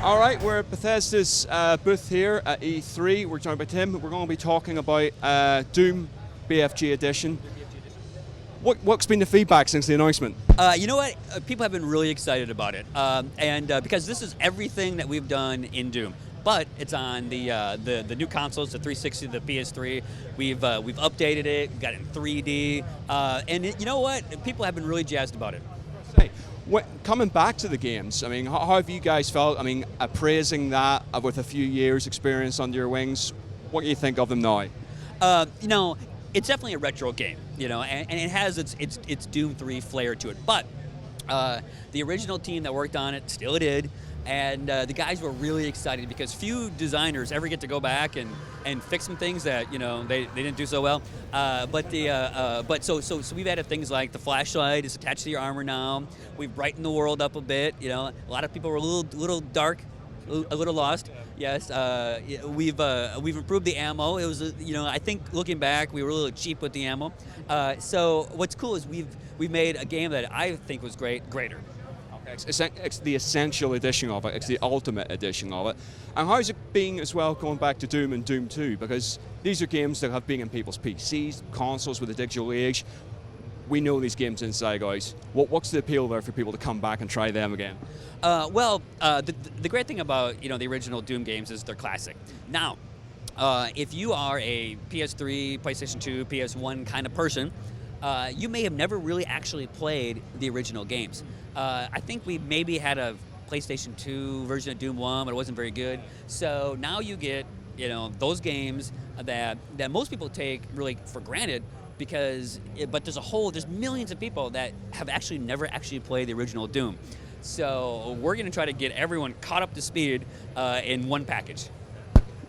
All right, we're at Bethesda's booth here at E3. We're joined by Tim. We're going to be talking about Doom BFG Edition. What's been the feedback since the announcement? You know what? People have been really excited about it, and because this is everything that we've done in Doom, but it's on the new consoles, the 360, the PS3. We've updated it, got it in 3D, and you know what? People have been really jazzed about it. Hey, coming back to the games, I mean, how have you guys felt? I mean, appraising that with a few years' experience under your wings, what do you think of them now? You know, it's definitely a retro game, you know, and it has its Doom 3 flair to it. But the original team that worked on it still did, and the guys were really excited because few designers ever get to go back and fix some things that, you know, they didn't do so well. So we've added things like the flashlight is attached to your armor now. We've brightened the world up a bit. You know, a lot of people were a little dark, a little lost. Yes, we've improved the ammo. It was, you know, I think looking back, we were a little cheap with the ammo. So what's cool is we've made a game that I think was greater. It's the essential edition of it. It's the ultimate edition of it. And how's it been as well going back to Doom and Doom 2? Because these are games that have been in people's PCs, consoles with the digital age. We know these games inside, guys. What's the appeal there for people to come back and try them again? The great thing about, you know, the original Doom games is they're classic. Now, if you are a PS3, PlayStation 2, PS1 kind of person, you may have never really actually played the original games. I think we maybe had a PlayStation 2 version of Doom 1, but it wasn't very good. So now you get, you know, those games that most people take really for granted but there's millions of people that have actually never actually played the original Doom. So we're going to try to get everyone caught up to speed in one package.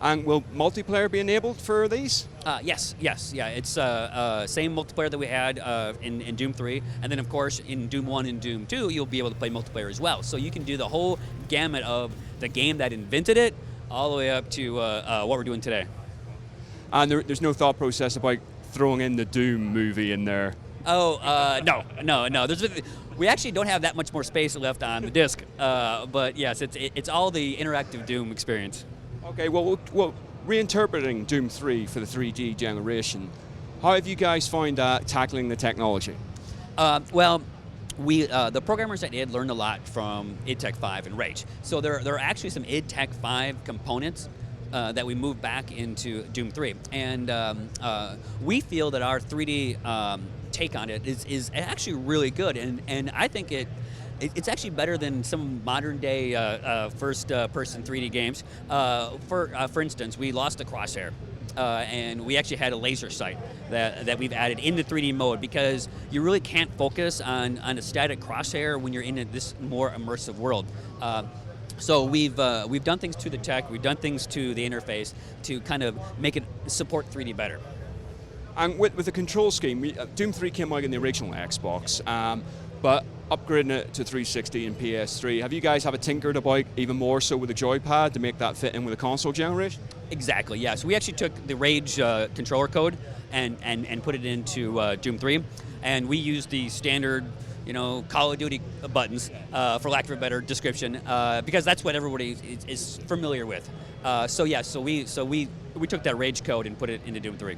And will multiplayer be enabled for these? Yes, yeah. It's same multiplayer that we had in Doom 3, and then of course in Doom 1 and Doom 2, you'll be able to play multiplayer as well. So you can do the whole gamut of the game that invented it, all the way up to what we're doing today. And there's no thought process about throwing in the Doom movie in there? Oh, no. We actually don't have that much more space left on the disc, but yes, it's all the interactive Doom experience. Okay, well, reinterpreting Doom 3 for the 3D generation, how have you guys found tackling the technology? The programmers that did learned a lot from id Tech 5 and Rage. So there are actually some id Tech 5 components that we moved back into Doom 3. And we feel that our 3D take on it is actually really good. And I think it's actually better than some modern day first-person 3D games. For instance, we lost the crosshair, and we actually had a laser sight that we've added into 3D mode because you really can't focus on a static crosshair when you're in this more immersive world. So we've done things to the tech, we've done things to the interface to kind of make it support 3D better. And with the control scheme, Doom 3 came out in the original Xbox, but upgrading it to 360 and PS3, have you guys tinkered about even more so with the joypad to make that fit in with the console generation? Exactly, yes. We actually took the Rage controller code and put it into Doom 3, and we used the standard, you know, Call of Duty buttons, for lack of a better description, because that's what everybody is familiar with. So we took that Rage code and put it into Doom 3.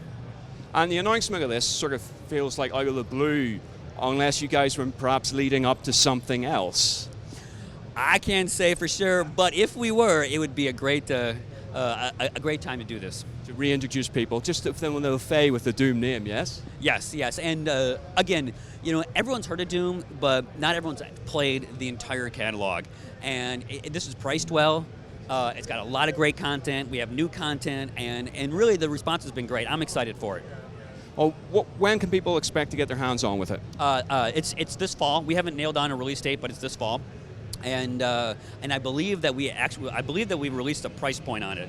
And the announcement of this sort of feels like out of the blue, unless you guys were perhaps leading up to something else. I can't say for sure, but if we were, it would be a great time to do this. To reintroduce people, just to them know Faye with the Doom name, yes? Yes, and again, you know, everyone's heard of Doom, but not everyone's played the entire catalog. And this is priced well. It's got a lot of great content. We have new content, and really the response has been great. I'm excited for it. Oh, when can people expect to get their hands on with it? It's this fall. We haven't nailed down a release date, but it's this fall, and I believe that we released a price point on it.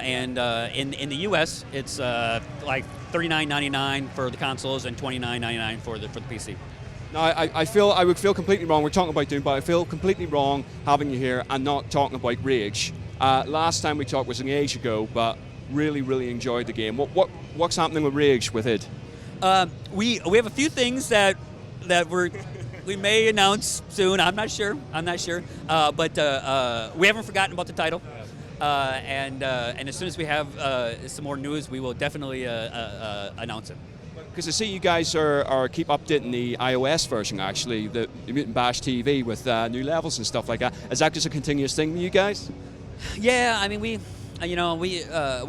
In the U.S., it's like $39.99 for the consoles and $29.99 for the PC. No, I would feel completely wrong. We're talking about Doom, but I feel completely wrong having you here and not talking about Rage. Last time we talked was an age ago, but really enjoyed the game. What's happening with Rage with it? We have a few things that we may announce soon. I'm not sure, but we haven't forgotten about the title. And as soon as we have some more news, we will definitely announce it. Because I see you guys are keep updating the iOS version, actually, the Mutant Bash TV with new levels and stuff like that. Is that just a continuous thing with you guys? Yeah, I mean we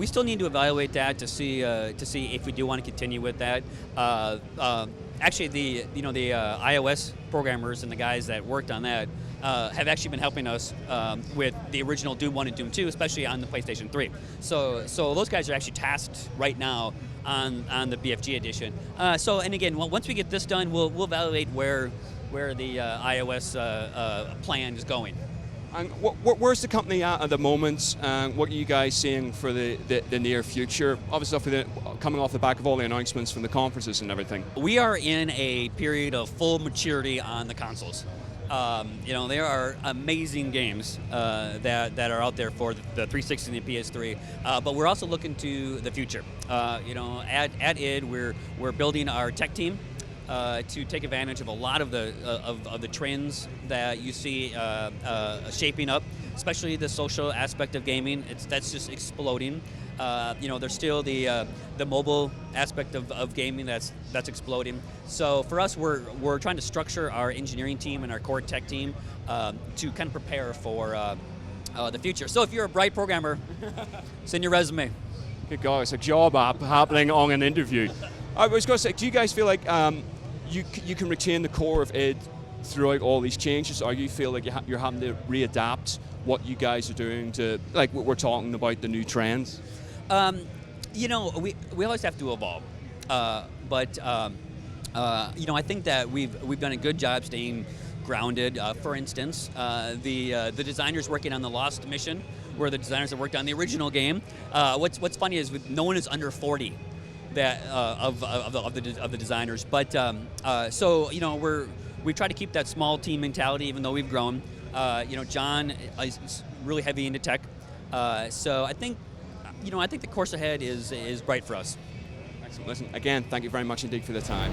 still need to evaluate that to see if we do want to continue with that. Actually, the iOS programmers and the guys that worked on that have actually been helping us with the original Doom 1 and Doom 2, especially on the PlayStation 3. So those guys are actually tasked right now on the BFG Edition. And again, once we get this done, we'll evaluate where the iOS plan is going. And where's the company at the moment? What are you guys seeing for the near future? Obviously, coming off the back of all the announcements from the conferences and everything. We are in a period of full maturity on the consoles. There are amazing games that are out there for the 360 and the PS3, but we're also looking to the future. At id, we're building our tech team to take advantage of a lot of the trends that you see shaping up, especially the social aspect of gaming. That's just exploding. There's still the mobile aspect of gaming that's exploding. So for us, we're trying to structure our engineering team and our core tech team to kind of prepare for the future. So if you're a bright programmer, send your resume. Good God, it's a job app happening on an interview. I was going to say, do you guys feel like you can retain the core of id throughout all these changes, or you feel like you're having to readapt what you guys are doing to, like what we're talking about, the new trends? We always have to evolve, but I think that we've done a good job staying grounded. For instance, the designers working on the Lost mission were the designers that worked on the original game. What's funny is no one is under 40 that of the designers, but we try to keep that small team mentality even though we've grown. John is really heavy into tech, so I think the course ahead is bright for us. Excellent. Listen, again, thank you very much indeed for the time.